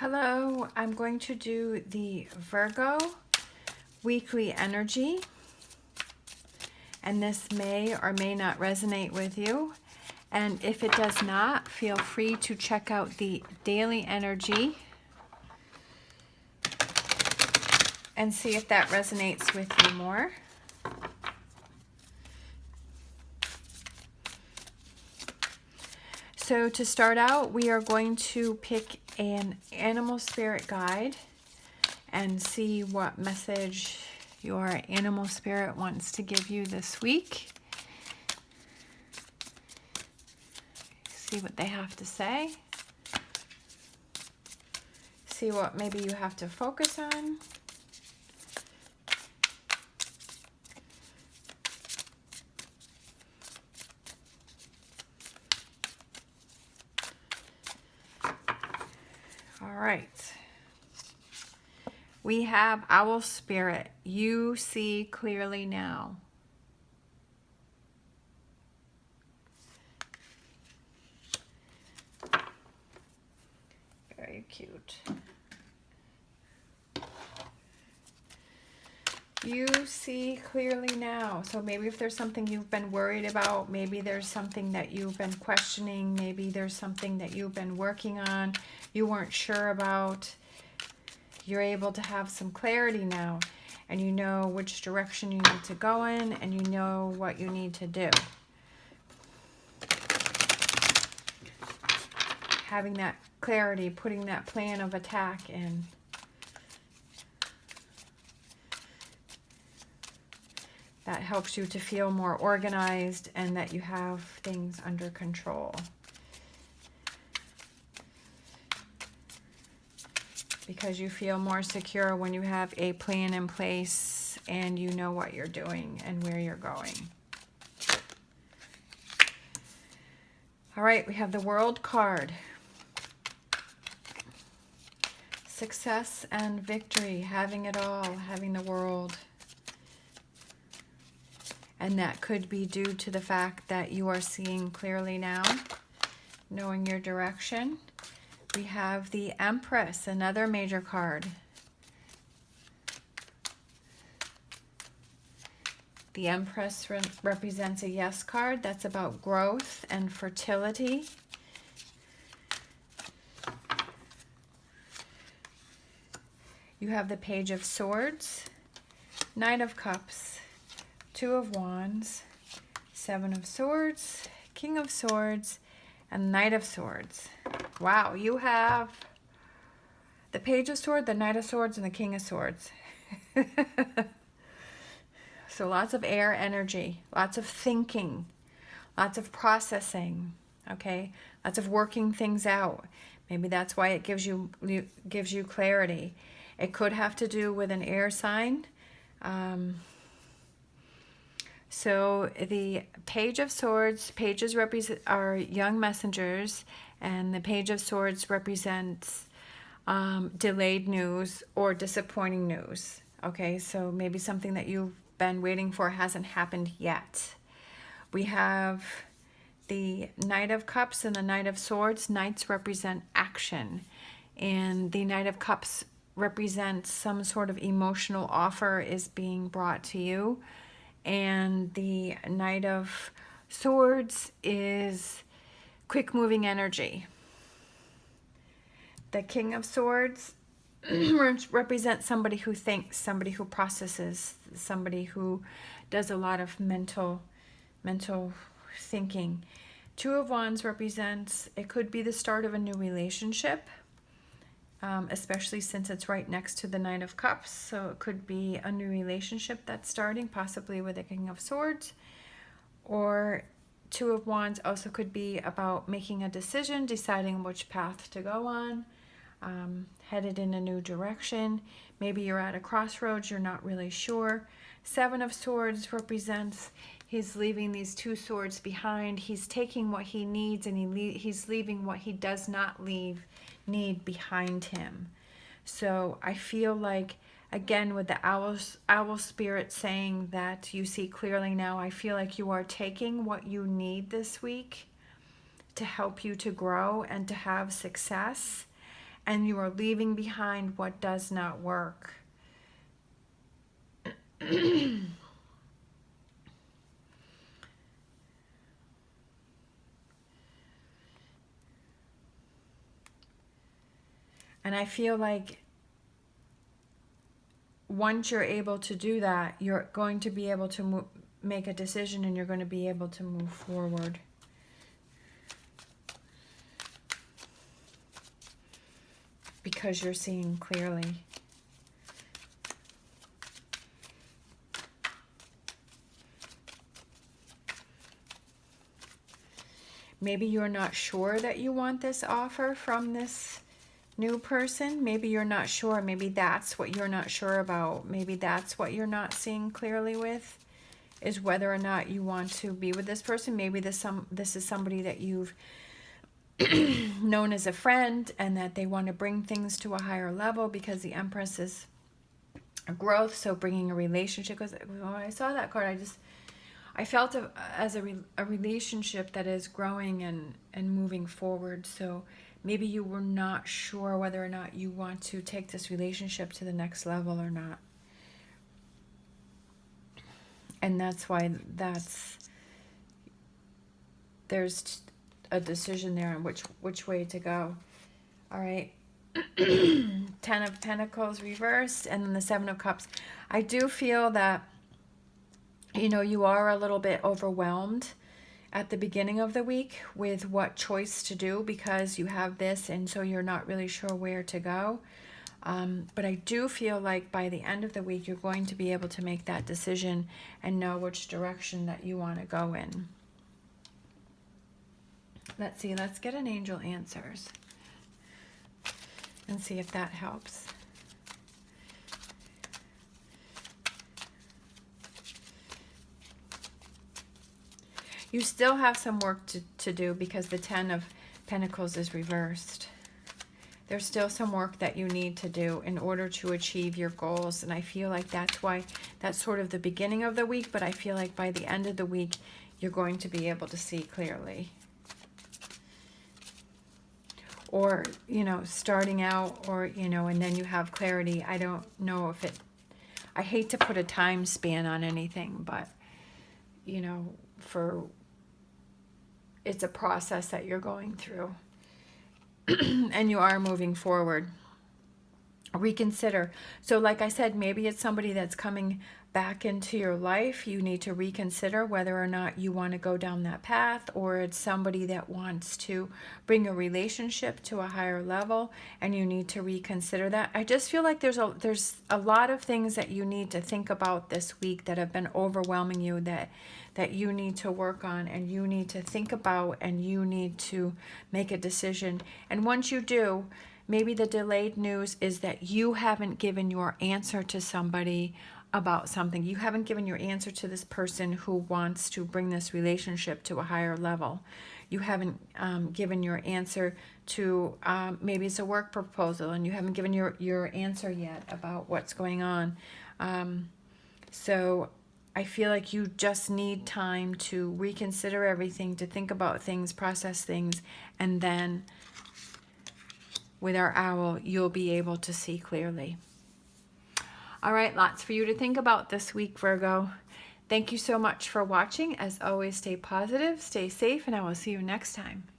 Hello, I'm going to do the Virgo weekly energy, and this may or may not resonate with you. And if it does not, feel free to check out the daily energy and see if that resonates with you more. So to start out, we are going to pick an animal spirit guide and see what message your animal spirit wants to give you this week. See what they have to say. See what maybe you have to focus on. All right. We have Owl Spirit. You see clearly now. Very cute. You see clearly now. So maybe if there's something you've been worried about, maybe there's something that you've been questioning, maybe there's something that you've been working on, you weren't sure about, you're able to have some clarity now, and you know which direction you need to go in, and you know what you need to do. Having that clarity, putting that plan of attack in. That helps you to feel more organized and that you have things under control. Because you feel more secure when you have a plan in place and you know what you're doing and where you're going. All right, we have the World card. Success and victory, having it all, having the world. And that could be due to the fact that you are seeing clearly now, knowing your direction. We have the Empress, another major card. The Empress represents a yes card. That's about growth and fertility. You have the Page of Swords, Knight of Cups, Two of Wands, Seven of Swords, King of Swords, and Knight of Swords. Wow, you have the Page of Swords, the Knight of Swords, and the King of Swords. So lots of air energy, lots of thinking, lots of processing, okay? Lots of working things out. Maybe that's why it gives you clarity. It could have to do with an air sign. So the Page of Swords, pages are young messengers, and the Page of Swords represents delayed news or disappointing news. Okay, so maybe something that you've been waiting for hasn't happened yet. We have the Knight of Cups and the Knight of Swords. Knights represent action, and the Knight of Cups represents some sort of emotional offer is being brought to you. And the Knight of Swords is quick-moving energy. The King of Swords represents somebody who thinks, somebody who processes, somebody who does a lot of mental thinking. Two of Wands represents, it could be the start of a new relationship, especially since it's right next to the Knight of Cups. So it could be a new relationship that's starting, possibly with the King of Swords. Or Two of Wands also could be about making a decision, deciding which path to go on, headed in a new direction. Maybe you're at a crossroads, you're not really sure. Seven of Swords represents he's leaving these two swords behind. He's taking what he needs and he's leaving what he does not need behind him. So I feel like, again, with the owl spirit saying that you see clearly now, I feel like you are taking what you need this week to help you to grow and to have success. and you are leaving behind what does not work. And I feel like once you're able to do that, you're going to be able to make a decision, and you're going to be able to move forward. Because you're seeing clearly. Maybe you're not sure that you want this offer from this new person. Maybe you're not sure. Maybe that's what you're not sure about. Maybe that's what you're not seeing clearly with, is whether or not you want to be with this person. Maybe this is somebody that you've known as a friend, and that they want to bring things to a higher level, because the Empress is a growth. So bringing a relationship, because when I saw that card, I felt it as a relationship that is growing and moving forward. So maybe you were not sure whether or not you want to take this relationship to the next level or not. And that's why there's a decision there on which way to go. All right. 10 of Pentacles reversed, and then the 7 of Cups. I do feel that, you know, you are a little bit overwhelmed at the beginning of the week with what choice to do, because you have this, and so you're not really sure where to go. But I do feel like by the end of the week, you're going to be able to make that decision and know which direction that you want to go in. Let's see, let's get an angel answers and see if that helps. You still have some work to do, because the 10 of Pentacles is reversed. There's still some work that you need to do in order to achieve your goals. And I feel like that's why that's sort of the beginning of the week. But I feel like by the end of the week, you're going to be able to see clearly. Or, you know, starting out, or, you know, and then you have clarity. I don't know if I hate to put a time span on anything, but, you know, it's a process that you're going through. And you are moving forward. Reconsider. So like I said, maybe it's somebody that's coming back into your life. You need to reconsider whether or not you want to go down that path, or it's somebody that wants to bring a relationship to a higher level, and you need to reconsider that. I just feel like there's a lot of things that you need to think about this week that have been overwhelming you, that you need to work on, and you need to think about, and you need to make a decision. And once you do, maybe the delayed news is that you haven't given your answer to somebody about something. You haven't given your answer to this person who wants to bring this relationship to a higher level. You haven't given your answer to, maybe it's a work proposal, and you haven't given your answer yet about what's going on. So I feel like you just need time to reconsider everything, to think about things, process things, and then with our owl, you'll be able to see clearly. All right, lots for you to think about this week, Virgo. Thank you so much for watching. As always, stay positive, stay safe, and I will see you next time.